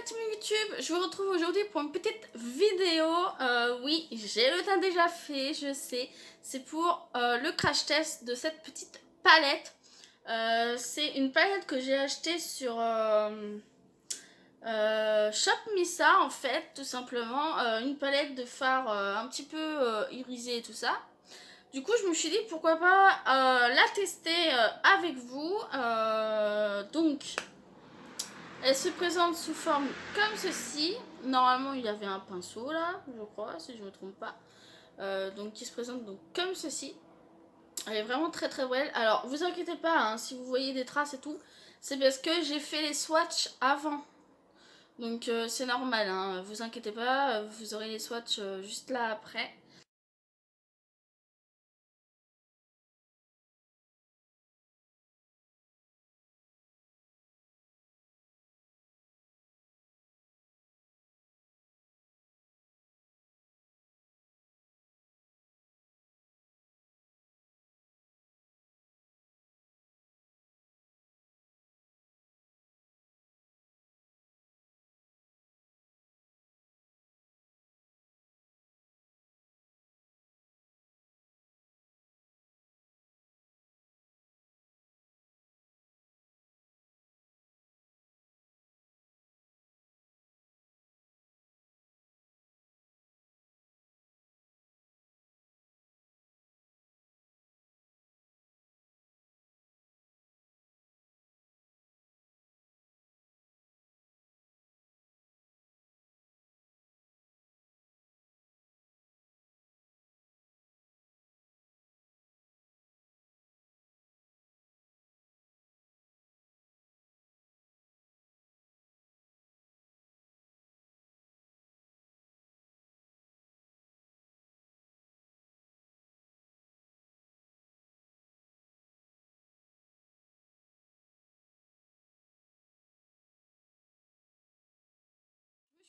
la team YouTube, je vous retrouve aujourd'hui pour une petite vidéo. Oui, j'ai le teint déjà fait, je sais. C'est pour le crash test de cette petite palette. C'est une palette que j'ai achetée sur Shop Missa en fait, tout simplement. Une palette de fard un petit peu irisé et tout ça. Du coup, je me suis dit pourquoi pas la tester avec vous. Donc, elle se présente sous forme comme ceci. Normalement, il y avait un pinceau là, je crois, si je ne me trompe pas. Donc, qui se présente donc comme ceci. Elle est vraiment très très belle. Alors, vous inquiétez pas, hein, si vous voyez des traces et tout, c'est parce que j'ai fait les swatchs avant. Donc, c'est normal, hein, vous inquiétez pas, vous aurez les swatchs juste là après.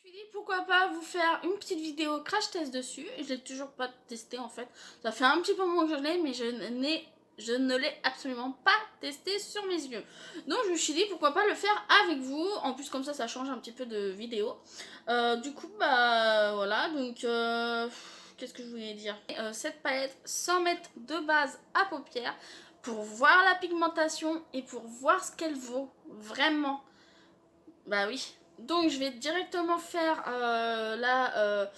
Je me suis dit pourquoi pas vous faire une petite vidéo crash test dessus. Je l'ai toujours pas testé en fait. Ça fait un petit peu moment que je l'ai, mais je ne l'ai absolument pas testé sur mes yeux. Donc je me suis dit pourquoi pas le faire avec vous. En plus comme ça change un petit peu de vidéo. Du coup bah voilà, donc qu'est-ce que je voulais dire, cette palette sans mettre de base à paupières pour voir la pigmentation et pour voir ce qu'elle vaut vraiment. Bah oui. Donc je vais directement faire la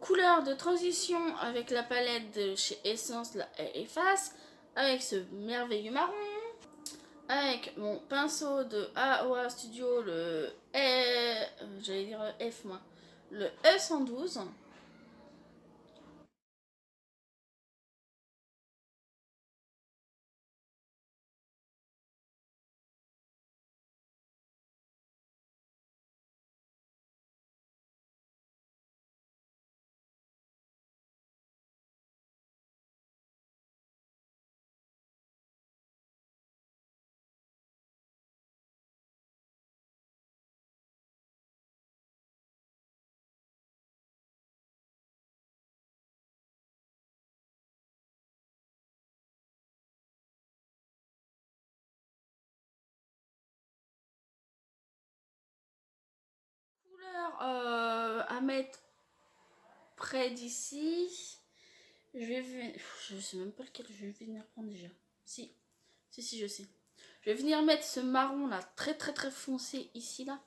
couleur de transition avec la palette de chez Essence, la Efface, avec ce merveilleux marron, avec mon pinceau de AOA Studio, le j'allais dire le F moi, le E112. Couleur à mettre près d'ici. Je sais même pas lequel je vais venir prendre déjà. Si, je sais. Je vais venir mettre ce marron là, très très très foncé ici là.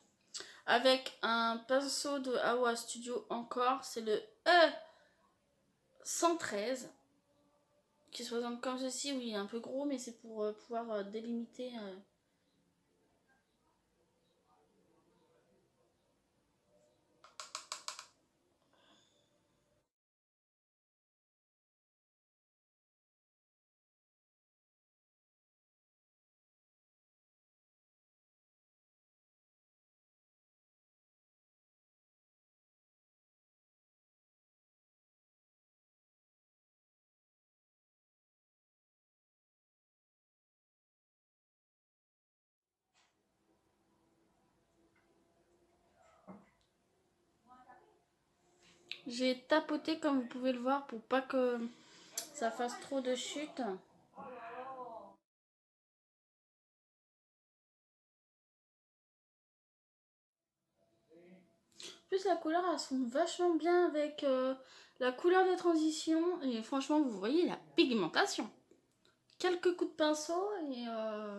Avec un pinceau de Awa Studio encore. C'est le E113. Qui se présente comme ceci. Oui, il est un peu gros, mais c'est pour pouvoir délimiter. J'ai tapoté comme vous pouvez le voir pour pas que ça fasse trop de chute. plus, la couleur, elles sont vachement bien avec la couleur de transition. Et franchement, vous voyez la pigmentation. Quelques coups de pinceau et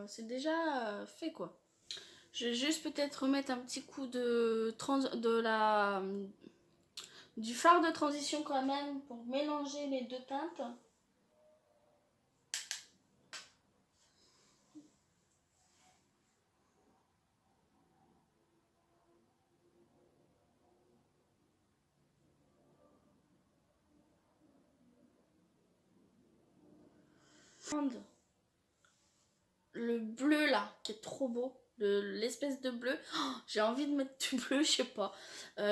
c'est déjà fait quoi. Je vais juste peut-être remettre un petit coup du fard de transition quand même pour mélanger les deux teintes. Le bleu là qui est trop beau, l'espèce de bleu. Oh, j'ai envie de mettre du bleu, je sais pas.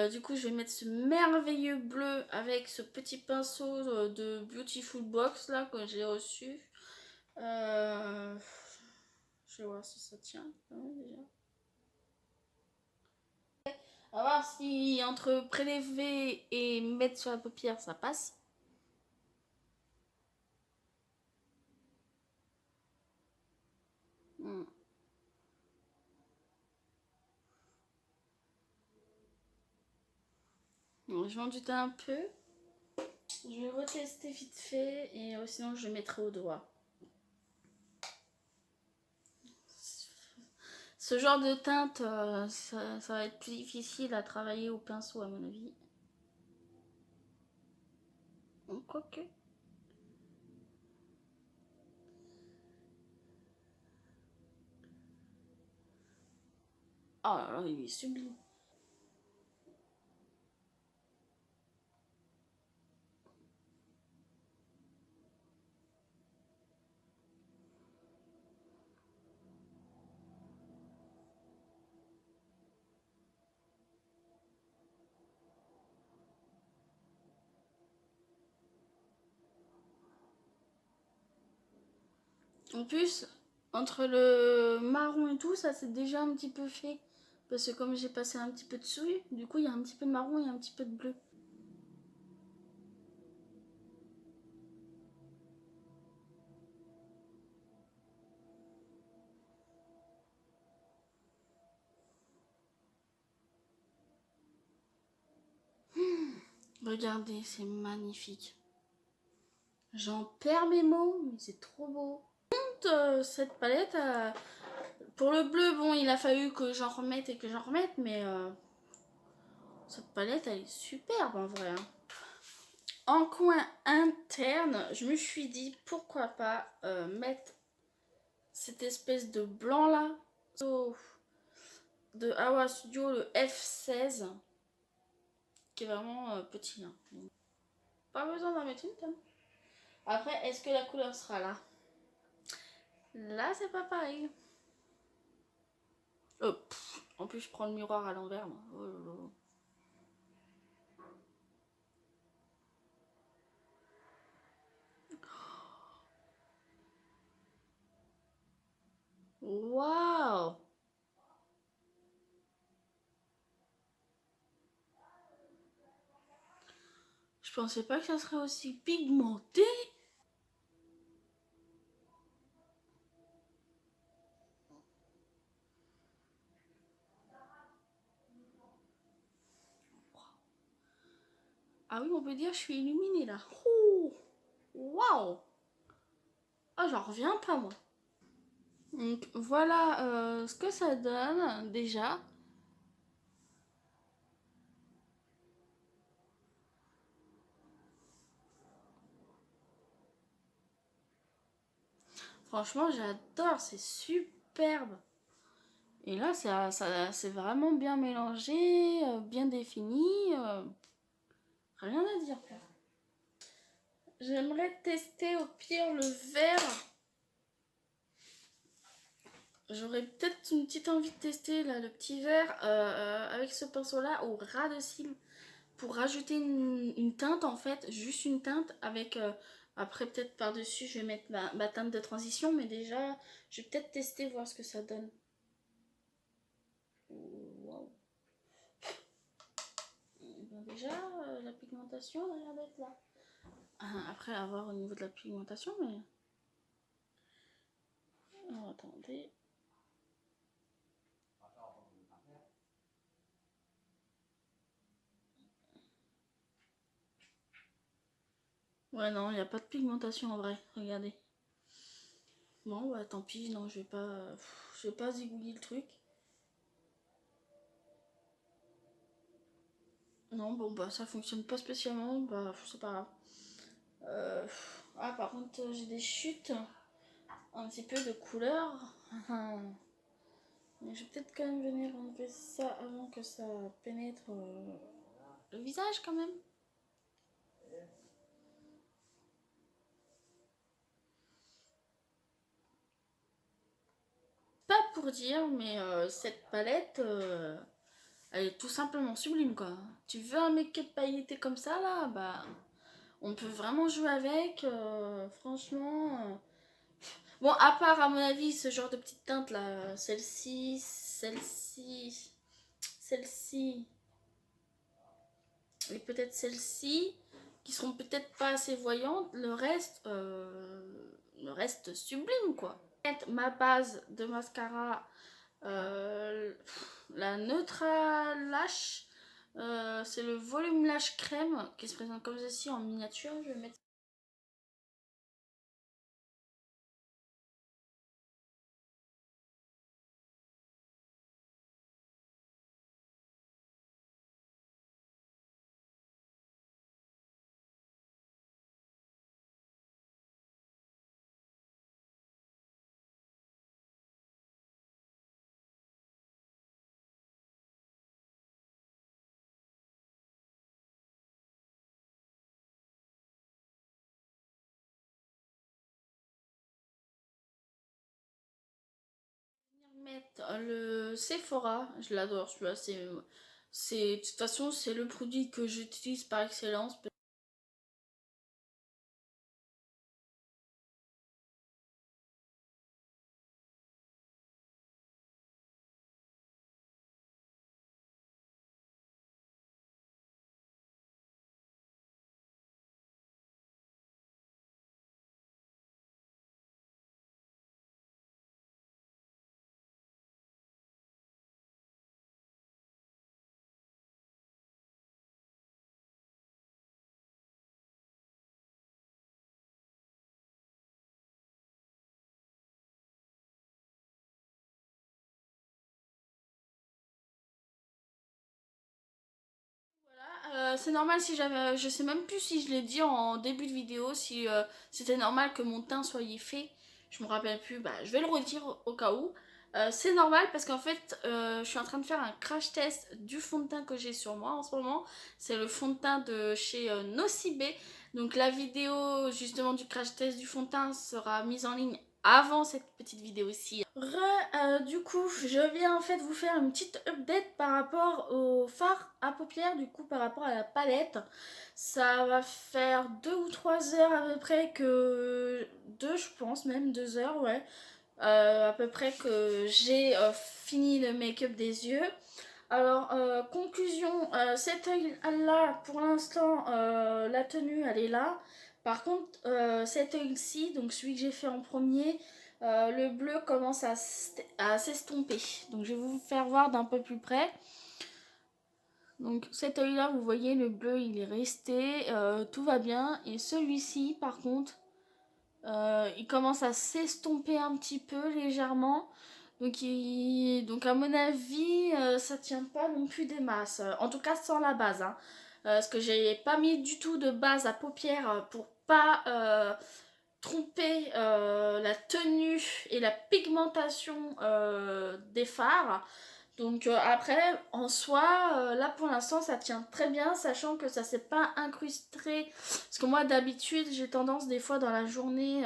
Du coup je vais mettre ce merveilleux bleu avec ce petit pinceau de Beautiful Box là que j'ai reçu. Je vais voir si ça tient déjà. On va voir si entre prélever et mettre sur la paupière ça passe. Bon, je vais en douter un peu. Je vais retester vite fait et sinon je le mettrai au doigt. Ce genre de teinte, ça va être plus difficile à travailler au pinceau à mon avis. Quoique. Oh là là, il est sublime. En plus, entre le marron et tout, ça c'est déjà un petit peu fait. Parce que comme j'ai passé un petit peu dessus, du coup il y a un petit peu de marron et un petit peu de bleu. Regardez, c'est magnifique. J'en perds mes mots, mais c'est trop beau. Cette palette, pour le bleu, bon, il a fallu que j'en remette et que j'en remette, mais cette palette, elle est superbe en vrai. Hein. En coin interne, je me suis dit pourquoi pas mettre cette espèce de blanc là de Awa Studio, le F16, qui est vraiment petit. Hein. Pas besoin d'en mettre une tonne. Après, est-ce que la couleur sera là? Là, c'est pas pareil. En plus, je prends le miroir à l'envers. Oh là là. Waouh! Je pensais pas que ça serait aussi pigmenté. Ah oui, on peut dire que je suis illuminée là. Waouh! Ah, j'en reviens pas moi. Donc voilà ce que ça donne déjà. Franchement, j'adore, c'est superbe. Et là, c'est vraiment bien mélangé, bien défini. Rien à dire. J'aimerais tester au pire le vert. J'aurais peut-être une petite envie de tester là, le petit vert avec ce pinceau là au ras de cils pour rajouter une teinte en fait, juste une teinte avec après peut-être par dessus je vais mettre ma teinte de transition, mais déjà je vais peut-être tester voir ce que ça donne. Wow. Déjà la pigmentation a l'air d'être là. Après à voir au niveau de la pigmentation, mais alors attendez. Ouais, non, il n'y a pas de pigmentation en vrai, regardez. Bon, bah tant pis, non, je vais pas zigouiller le truc. Non, bon, bah ça fonctionne pas spécialement, bah c'est pas grave. Ah, par contre, j'ai des chutes, un petit peu de couleur. Mais je vais peut-être quand même venir enlever ça avant que ça pénètre le visage quand même. Pas pour dire, mais cette palette, elle est tout simplement sublime quoi. Tu veux un make-up pailleté comme ça là, bah on peut vraiment jouer avec, franchement. Bon, à part à mon avis ce genre de petite teinte là, celle-ci, et peut-être celle-ci, qui seront peut-être pas assez voyantes, le reste sublime quoi. Ma base de mascara, euh, la Neutra Lash, c'est le volume Lash crème qui se présente comme ceci en miniature. Je vais mettre. Mettre le Sephora, je l'adore celui-là, de toute façon c'est le produit que j'utilise par excellence. Voilà, c'est normal si j'avais, je sais même plus si je l'ai dit en début de vidéo, si c'était normal que mon teint soit fait. Je me rappelle plus, bah je vais le redire au cas où. C'est normal parce qu'en fait, je suis en train de faire un crash test du fond de teint que j'ai sur moi en ce moment. C'est le fond de teint de chez Nocibé. Donc la vidéo justement du crash test du fond de teint sera mise en ligne avant cette petite vidéo-ci. Du coup, je viens en fait vous faire une petite update par rapport au fard à paupières, du coup par rapport à la palette. Ça va faire 2 ou 3 heures à peu près que... 2 je pense, même 2 heures, ouais. À peu près que j'ai fini le make-up des yeux. Alors, conclusion, cet œil là, pour l'instant, la tenue elle est là. Par contre, cet œil-ci, donc celui que j'ai fait en premier, le bleu commence à s'estomper. Donc, je vais vous faire voir d'un peu plus près. Donc, cet œil là, vous voyez, le bleu il est resté, tout va bien. Et celui-ci, par contre, il commence à s'estomper un petit peu légèrement. Donc à mon avis, ça tient pas non plus des masses. En tout cas sans la base. Hein. Parce que j'ai pas mis du tout de base à paupières pour pas tromper la tenue et la pigmentation des fards. Donc après, en soi, là pour l'instant ça tient très bien, sachant que ça s'est pas incrusté. Parce que moi d'habitude j'ai tendance des fois dans la journée,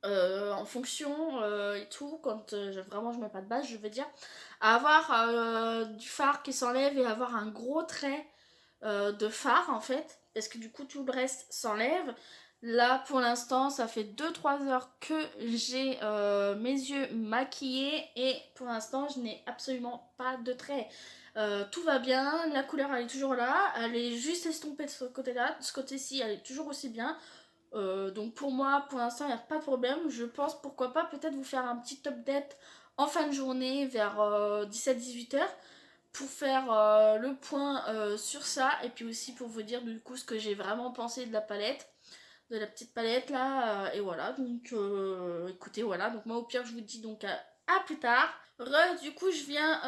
en fonction et tout, quand vraiment je mets pas de base, je veux dire, à avoir du fard qui s'enlève et avoir un gros trait de fard en fait, parce que du coup tout le reste s'enlève. Là pour l'instant ça fait 2 3 heures que j'ai mes yeux maquillés et pour l'instant je n'ai absolument pas de trait. Tout va bien, la couleur elle est toujours là, elle est juste estompée de ce côté là, de ce côté ci elle est toujours aussi bien. Donc pour moi, pour l'instant, il n'y a pas de problème. Je pense pourquoi pas peut-être vous faire un petit update en fin de journée vers 17-18 heures pour faire le point sur ça et puis aussi pour vous dire du coup ce que j'ai vraiment pensé de la palette. de la petite palette là, et voilà, donc écoutez, voilà, donc moi au pire je vous dis donc à plus tard. Du coup je viens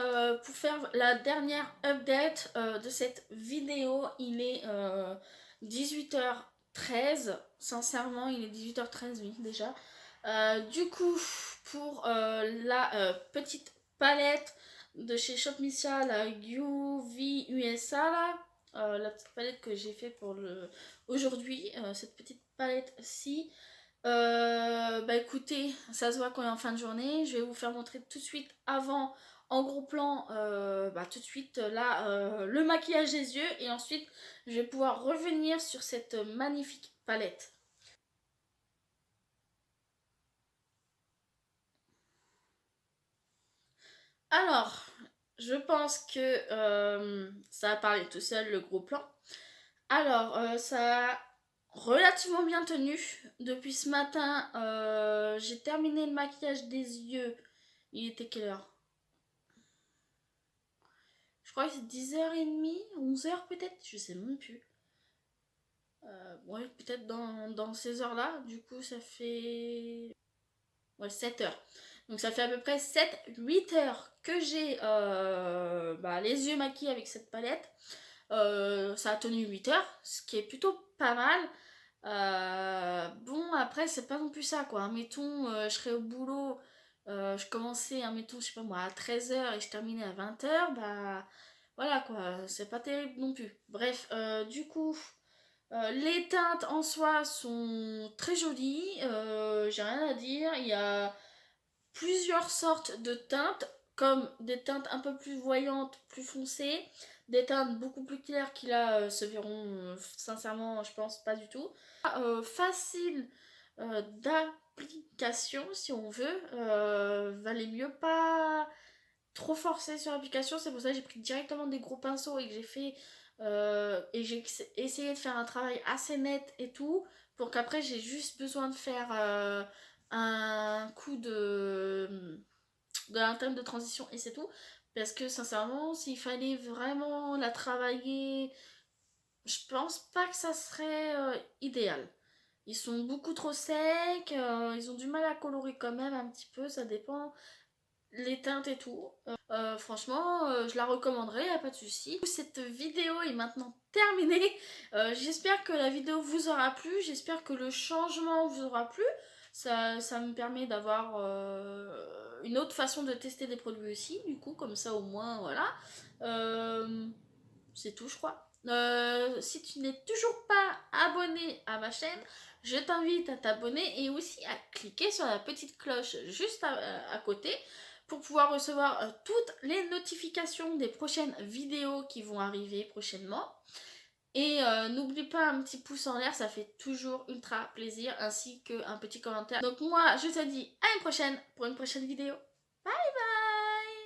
pour faire la dernière update de cette vidéo. Il est 18h13, sincèrement il est 18h13, oui déjà. Du coup pour la petite palette de chez Shop Missia, la UV USA là, la petite palette que j'ai fait pour aujourd'hui, cette petite palette-ci. Bah écoutez, ça se voit qu'on est en fin de journée. Je vais vous faire montrer tout de suite avant, en gros plan, bah tout de suite là, le maquillage des yeux. Et ensuite, je vais pouvoir revenir sur cette magnifique palette. Alors, je pense que ça va parler tout seul, le gros plan. Alors, ça a relativement bien tenu. Depuis ce matin, j'ai terminé le maquillage des yeux. Il était quelle heure? Je crois que c'est 10h30, 11h peut-être, je sais même plus. Ouais, peut-être dans ces heures-là. Du coup, ça fait... Ouais, 7 heures. Donc ça fait à peu près 7-8 heures que j'ai bah, les yeux maquillés avec cette palette. Ça a tenu 8 heures, ce qui est plutôt pas mal. Bon, après, c'est pas non plus ça, quoi. Admettons, je serais au boulot, je commençais, admettons, je sais pas moi, à 13h et je terminais à 20h, bah voilà, quoi. C'est pas terrible non plus. Bref, du coup, les teintes en soi sont très jolies, j'ai rien à dire. Il y a plusieurs sortes de teintes, comme des teintes un peu plus voyantes, plus foncées, des teintes beaucoup plus claires qui là se verront sincèrement, je pense pas du tout. Facile d'application si on veut, valait mieux pas trop forcer sur l'application. C'est pour ça que j'ai pris directement des gros pinceaux et que j'ai fait et j'ai essayé de faire un travail assez net et tout, pour qu'après j'ai juste besoin de faire un coup de la teinte de transition et c'est tout. Parce que sincèrement, s'il fallait vraiment la travailler, je pense pas que ça serait idéal. Ils sont beaucoup trop secs, ils ont du mal à colorer quand même un petit peu, ça dépend les teintes et tout. Franchement, je la recommanderais, y a pas de souci. Cette vidéo est maintenant terminée. J'espère que la vidéo vous aura plu, j'espère que le changement vous aura plu. Ça me permet d'avoir une autre façon de tester des produits aussi, du coup, comme ça au moins, voilà. C'est tout, je crois. Si tu n'es toujours pas abonné à ma chaîne, je t'invite à t'abonner et aussi à cliquer sur la petite cloche juste à côté pour pouvoir recevoir toutes les notifications des prochaines vidéos qui vont arriver prochainement. Et n'oublie pas un petit pouce en l'air, ça fait toujours ultra plaisir, ainsi qu'un petit commentaire. Donc moi, je te dis à une prochaine pour une prochaine vidéo. Bye!